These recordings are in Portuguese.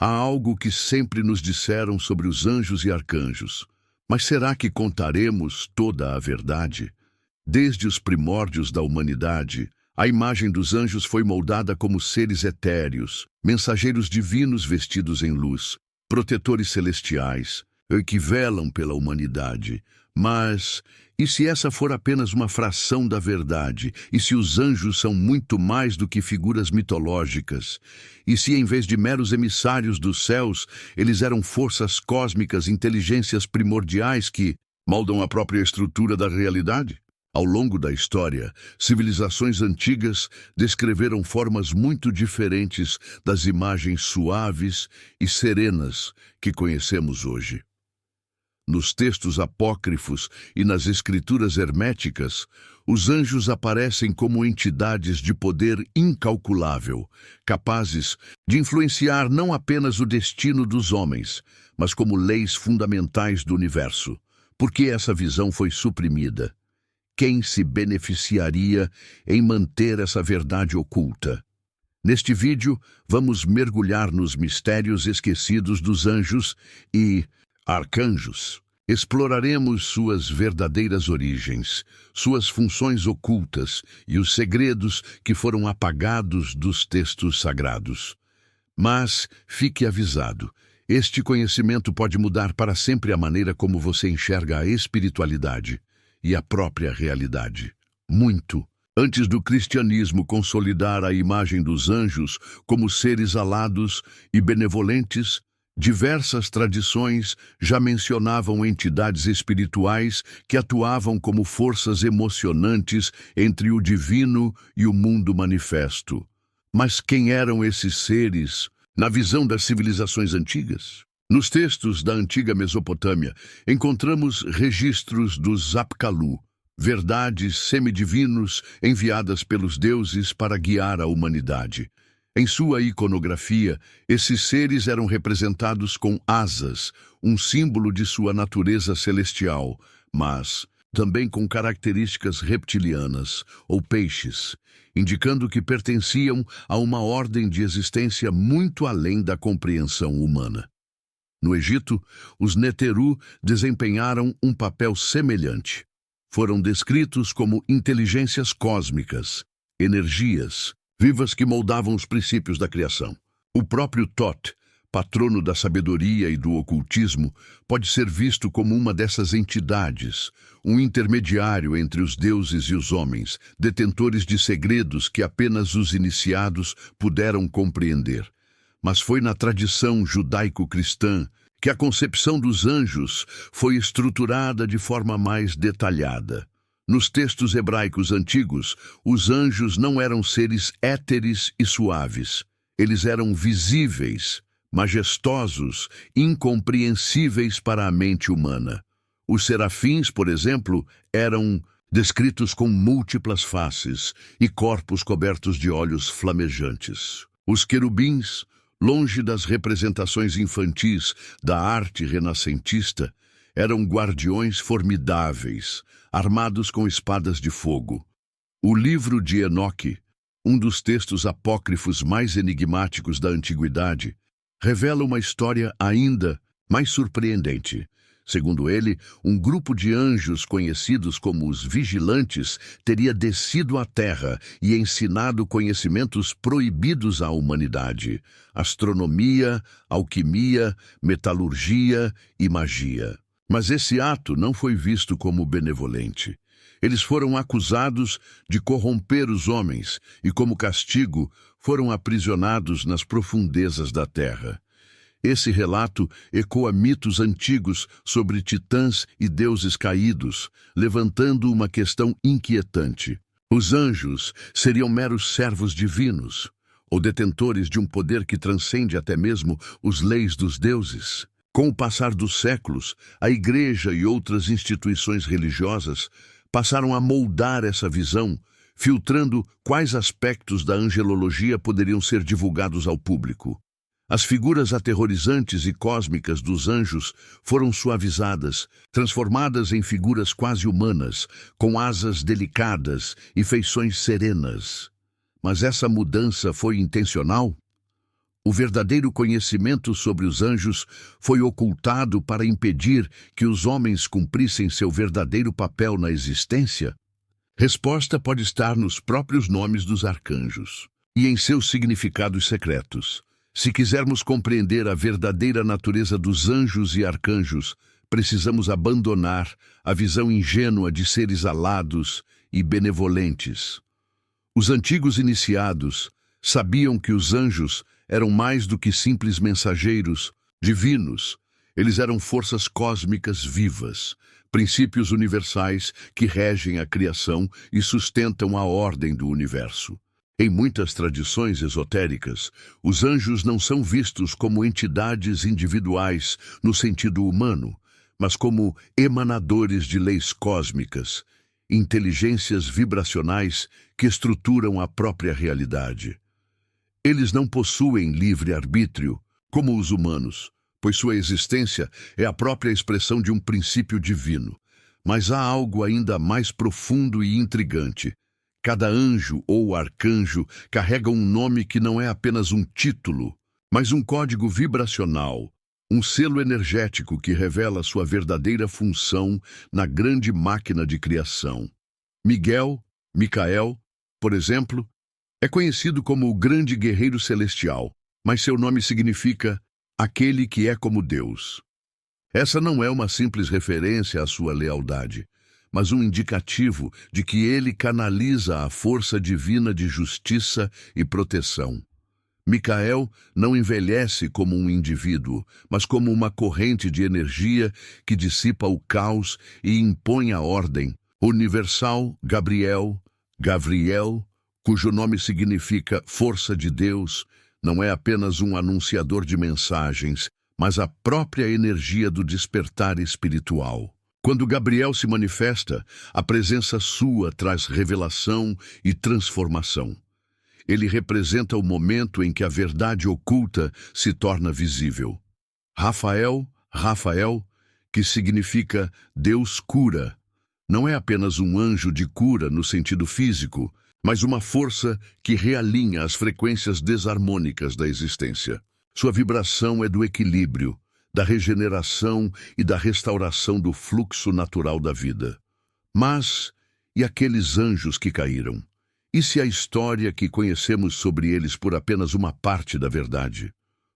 Há algo que sempre nos disseram sobre os anjos e arcanjos. Mas será que contaremos toda a verdade? Desde os primórdios da humanidade, a imagem dos anjos foi moldada como seres etéreos, mensageiros divinos vestidos em luz, protetores celestiais, que velam pela humanidade. Mas, e se essa for apenas uma fração da verdade? E se os anjos são muito mais do que figuras mitológicas? E se, em vez de meros emissários dos céus, eles eram forças cósmicas, inteligências primordiais que moldam a própria estrutura da realidade? Ao longo da história, civilizações antigas descreveram formas muito diferentes das imagens suaves e serenas que conhecemos hoje. Nos textos apócrifos e nas escrituras herméticas, os anjos aparecem como entidades de poder incalculável, capazes de influenciar não apenas o destino dos homens, mas como leis fundamentais do universo. Por que essa visão foi suprimida? Quem se beneficiaria em manter essa verdade oculta? Neste vídeo, vamos mergulhar nos mistérios esquecidos dos anjos e arcanjos. Exploraremos suas verdadeiras origens, suas funções ocultas e os segredos que foram apagados dos textos sagrados. Mas fique avisado, este conhecimento pode mudar para sempre a maneira como você enxerga a espiritualidade e a própria realidade. Muito antes do cristianismo consolidar a imagem dos anjos como seres alados e benevolentes, diversas tradições já mencionavam entidades espirituais que atuavam como forças emocionantes entre o divino e o mundo manifesto. Mas quem eram esses seres na visão das civilizações antigas? Nos textos da antiga Mesopotâmia, encontramos registros dos Apkallu, verdades semidivinos enviadas pelos deuses para guiar a humanidade. Em sua iconografia, esses seres eram representados com asas, um símbolo de sua natureza celestial, mas também com características reptilianas ou peixes, indicando que pertenciam a uma ordem de existência muito além da compreensão humana. No Egito, os Neteru desempenharam um papel semelhante. Foram descritos como inteligências cósmicas, energias vivas que moldavam os princípios da criação. O próprio Thoth, patrono da sabedoria e do ocultismo, pode ser visto como uma dessas entidades, um intermediário entre os deuses e os homens, detentores de segredos que apenas os iniciados puderam compreender. Mas foi na tradição judaico-cristã que a concepção dos anjos foi estruturada de forma mais detalhada. Nos textos hebraicos antigos, os anjos não eram seres éteres e suaves. Eles eram visíveis, majestosos, incompreensíveis para a mente humana. Os serafins, por exemplo, eram descritos com múltiplas faces e corpos cobertos de olhos flamejantes. Os querubins, longe das representações infantis da arte renascentista, eram guardiões formidáveis, armados com espadas de fogo. O livro de Enoque, um dos textos apócrifos mais enigmáticos da antiguidade, revela uma história ainda mais surpreendente. Segundo ele, um grupo de anjos conhecidos como os vigilantes teria descido à terra e ensinado conhecimentos proibidos à humanidade: astronomia, alquimia, metalurgia e magia. Mas esse ato não foi visto como benevolente. Eles foram acusados de corromper os homens e, como castigo, foram aprisionados nas profundezas da terra. Esse relato ecoa mitos antigos sobre titãs e deuses caídos, levantando uma questão inquietante. Os anjos seriam meros servos divinos, ou detentores de um poder que transcende até mesmo as leis dos deuses? Com o passar dos séculos, a Igreja e outras instituições religiosas passaram a moldar essa visão, filtrando quais aspectos da angelologia poderiam ser divulgados ao público. As figuras aterrorizantes e cósmicas dos anjos foram suavizadas, transformadas em figuras quase humanas, com asas delicadas e feições serenas. Mas essa mudança foi intencional? O verdadeiro conhecimento sobre os anjos foi ocultado para impedir que os homens cumprissem seu verdadeiro papel na existência? Resposta pode estar nos próprios nomes dos arcanjos e em seus significados secretos. Se quisermos compreender a verdadeira natureza dos anjos e arcanjos, precisamos abandonar a visão ingênua de seres alados e benevolentes. Os antigos iniciados sabiam que os anjos eram mais do que simples mensageiros divinos. Eles eram forças cósmicas vivas, princípios universais que regem a criação e sustentam a ordem do universo. Em muitas tradições esotéricas, os anjos não são vistos como entidades individuais no sentido humano, mas como emanadores de leis cósmicas, inteligências vibracionais que estruturam a própria realidade. Eles não possuem livre-arbítrio, como os humanos, pois sua existência é a própria expressão de um princípio divino. Mas há algo ainda mais profundo e intrigante. Cada anjo ou arcanjo carrega um nome que não é apenas um título, mas um código vibracional, um selo energético que revela sua verdadeira função na grande máquina de criação. Micael, por exemplo, é conhecido como o grande guerreiro celestial, mas seu nome significa aquele que é como Deus. Essa não é uma simples referência à sua lealdade, mas um indicativo de que ele canaliza a força divina de justiça e proteção. Micael não envelhece como um indivíduo, mas como uma corrente de energia que dissipa o caos e impõe a ordem. Universal, Gavriel, cujo nome significa força de Deus, não é apenas um anunciador de mensagens, mas a própria energia do despertar espiritual. Quando Gabriel se manifesta, a presença sua traz revelação e transformação. Ele representa o momento em que a verdade oculta se torna visível. Rafael, que significa Deus cura, não é apenas um anjo de cura no sentido físico, mas uma força que realinha as frequências desarmônicas da existência. Sua vibração é do equilíbrio, da regeneração e da restauração do fluxo natural da vida. Mas, e aqueles anjos que caíram? E se a história que conhecemos sobre eles por apenas uma parte da verdade?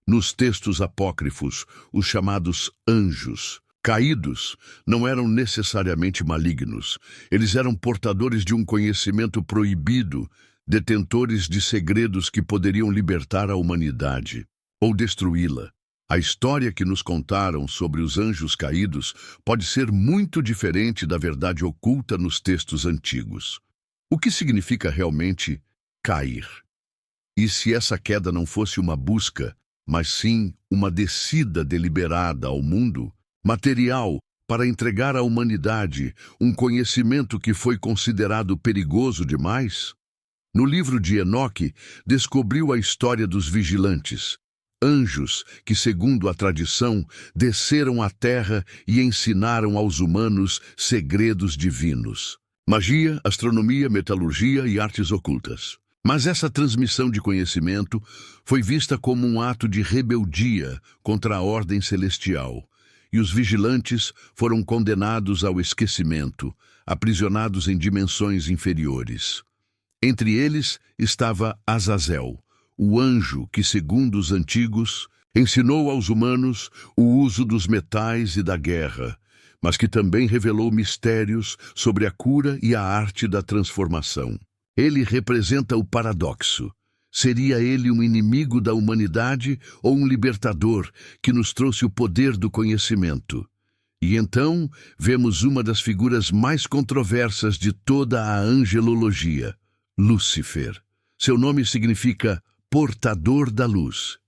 Nos textos apócrifos, os chamados anjos caídos não eram necessariamente malignos. Eles eram portadores de um conhecimento proibido, detentores de segredos que poderiam libertar a humanidade ou destruí-la. A história que nos contaram sobre os anjos caídos pode ser muito diferente da verdade oculta nos textos antigos. O que significa realmente cair? E se essa queda não fosse uma busca, mas sim uma descida deliberada ao mundo material para entregar à humanidade um conhecimento que foi considerado perigoso demais? No livro de Enoque, descobriu a história dos vigilantes, anjos que, segundo a tradição, desceram à terra e ensinaram aos humanos segredos divinos. Magia, astronomia, metalurgia e artes ocultas. Mas essa transmissão de conhecimento foi vista como um ato de rebeldia contra a ordem celestial, e os vigilantes foram condenados ao esquecimento, aprisionados em dimensões inferiores. Entre eles estava Azazel, o anjo que, segundo os antigos, ensinou aos humanos o uso dos metais e da guerra, mas que também revelou mistérios sobre a cura e a arte da transformação. Ele representa o paradoxo. Seria ele um inimigo da humanidade ou um libertador que nos trouxe o poder do conhecimento? E então vemos uma das figuras mais controversas de toda a angelologia, Lúcifer. Seu nome significa portador da luz.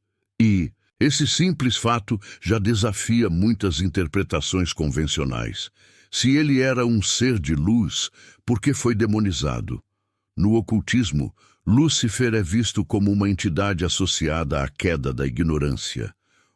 E esse simples fato já desafia muitas interpretações convencionais. Se ele era um ser de luz, por que foi demonizado? No ocultismo, Lúcifer é visto como uma entidade associada à queda da ignorância,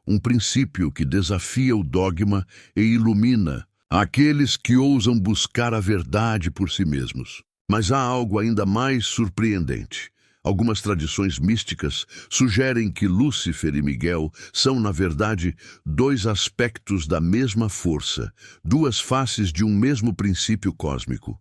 um princípio que desafia o dogma e ilumina aqueles que ousam buscar a verdade por si mesmos. Mas há algo ainda mais surpreendente. Algumas tradições místicas sugerem que Lúcifer e Miguel são, na verdade, dois aspectos da mesma força, duas faces de um mesmo princípio cósmico.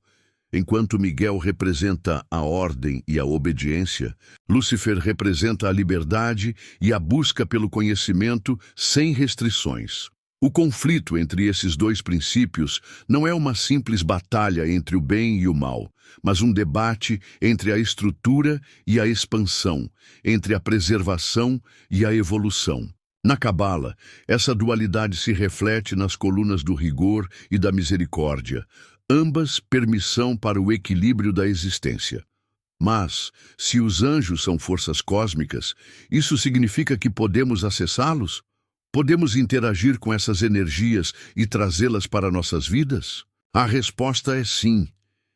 Enquanto Miguel representa a ordem e a obediência, Lúcifer representa a liberdade e a busca pelo conhecimento sem restrições. O conflito entre esses dois princípios não é uma simples batalha entre o bem e o mal, mas um debate entre a estrutura e a expansão, entre a preservação e a evolução. Na Cabala, essa dualidade se reflete nas colunas do rigor e da misericórdia, ambas permissão para o equilíbrio da existência. Mas, se os anjos são forças cósmicas, isso significa que podemos acessá-los? Podemos interagir com essas energias e trazê-las para nossas vidas? A resposta é sim,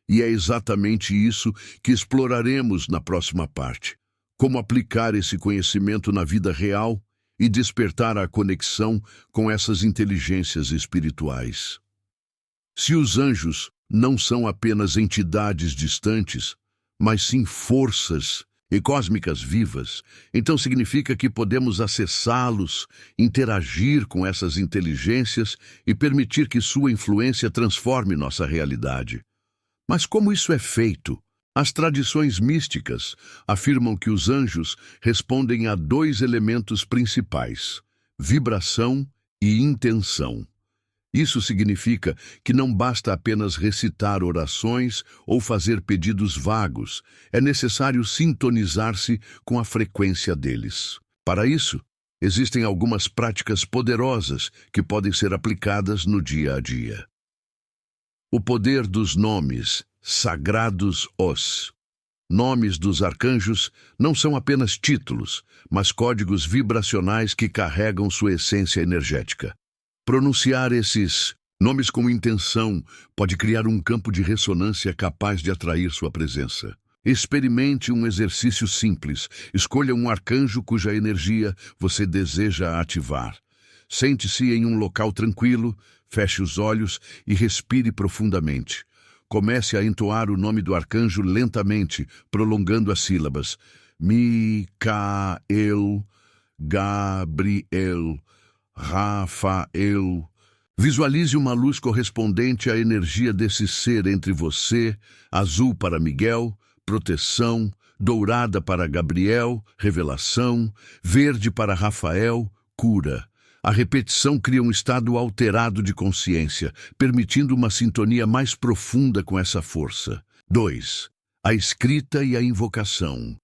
e é exatamente isso que exploraremos na próxima parte. Como aplicar esse conhecimento na vida real e despertar a conexão com essas inteligências espirituais. Se os anjos não são apenas entidades distantes, mas sim forças e cósmicas vivas, então significa que podemos acessá-los, interagir com essas inteligências e permitir que sua influência transforme nossa realidade. Mas como isso é feito? As tradições místicas afirmam que os anjos respondem a dois elementos principais: vibração e intenção. Isso significa que não basta apenas recitar orações ou fazer pedidos vagos, é necessário sintonizar-se com a frequência deles. Para isso, existem algumas práticas poderosas que podem ser aplicadas no dia a dia. O poder dos nomes sagrados os. Nomes dos arcanjos não são apenas títulos, mas códigos vibracionais que carregam sua essência energética. Pronunciar esses nomes com intenção pode criar um campo de ressonância capaz de atrair sua presença. Experimente um exercício simples. Escolha um arcanjo cuja energia você deseja ativar. Sente-se em um local tranquilo, feche os olhos e respire profundamente. Comece a entoar o nome do arcanjo lentamente, prolongando as sílabas. Micael, Gabriel, Rafael. Visualize uma luz correspondente à energia desse ser entre você, azul para Miguel, proteção, dourada para Gabriel, revelação, verde para Rafael, cura. A repetição cria um estado alterado de consciência, permitindo uma sintonia mais profunda com essa força. 2. A escrita e a invocação.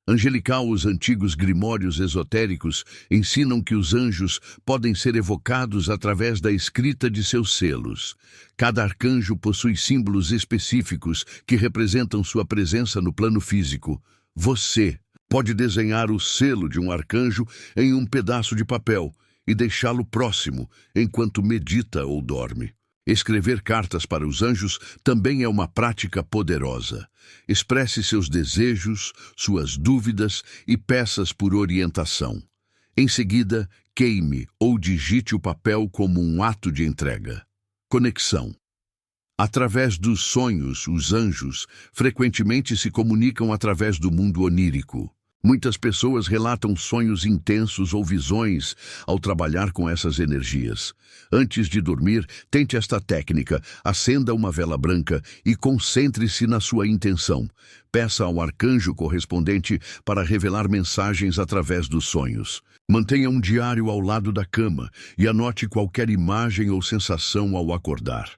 Angelical, os antigos grimórios esotéricos ensinam que os anjos podem ser evocados através da escrita de seus selos. Cada arcanjo possui símbolos específicos que representam sua presença no plano físico. Você pode desenhar o selo de um arcanjo em um pedaço de papel e deixá-lo próximo enquanto medita ou dorme. Escrever cartas para os anjos também é uma prática poderosa. Expresse seus desejos, suas dúvidas e peças por orientação. Em seguida, queime ou digite o papel como um ato de entrega. Conexão. Através dos sonhos, os anjos frequentemente se comunicam através do mundo onírico. Muitas pessoas relatam sonhos intensos ou visões ao trabalhar com essas energias. Antes de dormir, tente esta técnica. Acenda uma vela branca e concentre-se na sua intenção. Peça ao arcanjo correspondente para revelar mensagens através dos sonhos. Mantenha um diário ao lado da cama e anote qualquer imagem ou sensação ao acordar.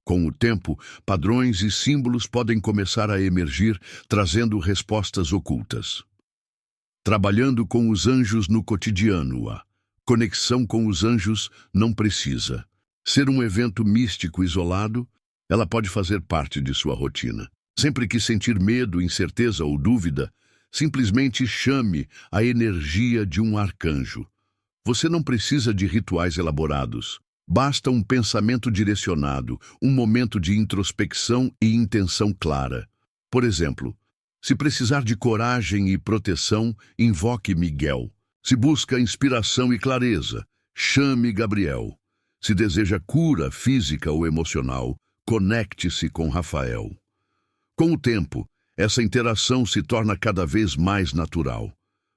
Com o tempo, padrões e símbolos podem começar a emergir, trazendo respostas ocultas. Trabalhando com os anjos no cotidiano. A conexão com os anjos não precisa ser um evento místico isolado, ela pode fazer parte de sua rotina. Sempre que sentir medo, incerteza ou dúvida, simplesmente chame a energia de um arcanjo. Você não precisa de rituais elaborados. Basta um pensamento direcionado, um momento de introspecção e intenção clara. Por exemplo, se precisar de coragem e proteção, invoque Miguel. Se busca inspiração e clareza, chame Gabriel. Se deseja cura física ou emocional, conecte-se com Rafael. Com o tempo, essa interação se torna cada vez mais natural.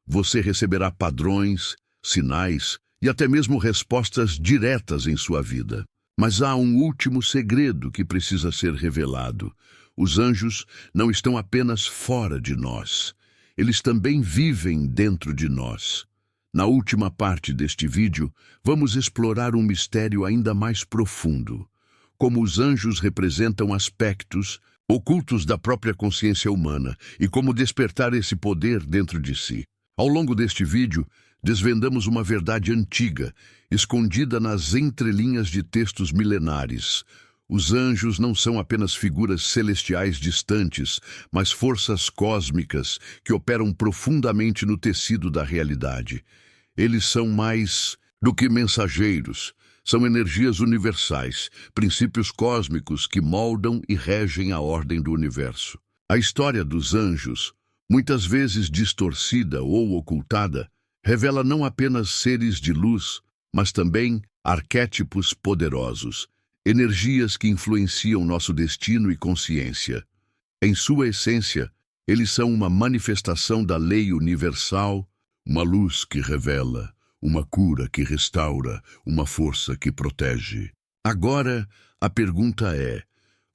Você receberá padrões, sinais e até mesmo respostas diretas em sua vida. Mas há um último segredo que precisa ser revelado. Os anjos não estão apenas fora de nós. Eles também vivem dentro de nós. Na última parte deste vídeo, vamos explorar um mistério ainda mais profundo. Como os anjos representam aspectos ocultos da própria consciência humana e como despertar esse poder dentro de si. Ao longo deste vídeo, desvendamos uma verdade antiga, escondida nas entrelinhas de textos milenares. Os anjos não são apenas figuras celestiais distantes, mas forças cósmicas que operam profundamente no tecido da realidade. Eles são mais do que mensageiros, são energias universais, princípios cósmicos que moldam e regem a ordem do universo. A história dos anjos, muitas vezes distorcida ou ocultada, revela não apenas seres de luz, mas também arquétipos poderosos, energias que influenciam nosso destino e consciência. Em sua essência, eles são uma manifestação da lei universal, uma luz que revela, uma cura que restaura, uma força que protege. Agora, a pergunta é: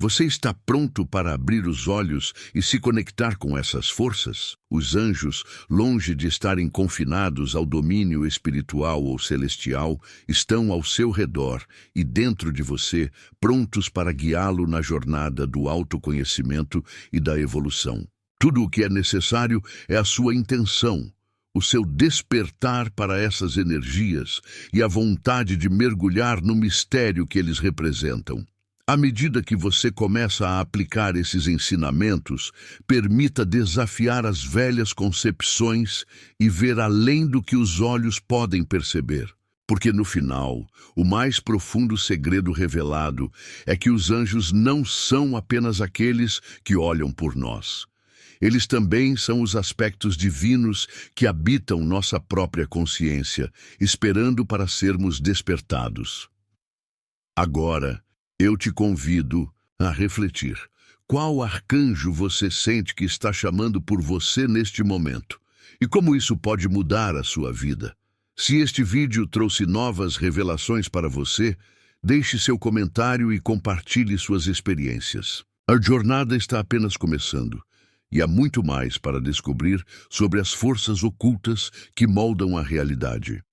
você está pronto para abrir os olhos e se conectar com essas forças? Os anjos, longe de estarem confinados ao domínio espiritual ou celestial, estão ao seu redor e dentro de você, prontos para guiá-lo na jornada do autoconhecimento e da evolução. Tudo o que é necessário é a sua intenção, o seu despertar para essas energias e a vontade de mergulhar no mistério que eles representam. À medida que você começa a aplicar esses ensinamentos, permita desafiar as velhas concepções e ver além do que os olhos podem perceber. Porque no final, o mais profundo segredo revelado é que os anjos não são apenas aqueles que olham por nós. Eles também são os aspectos divinos que habitam nossa própria consciência, esperando para sermos despertados. Agora, eu te convido a refletir. Qual arcanjo você sente que está chamando por você neste momento? E como isso pode mudar a sua vida? Se este vídeo trouxe novas revelações para você, deixe seu comentário e compartilhe suas experiências. A jornada está apenas começando. E há muito mais para descobrir sobre as forças ocultas que moldam a realidade.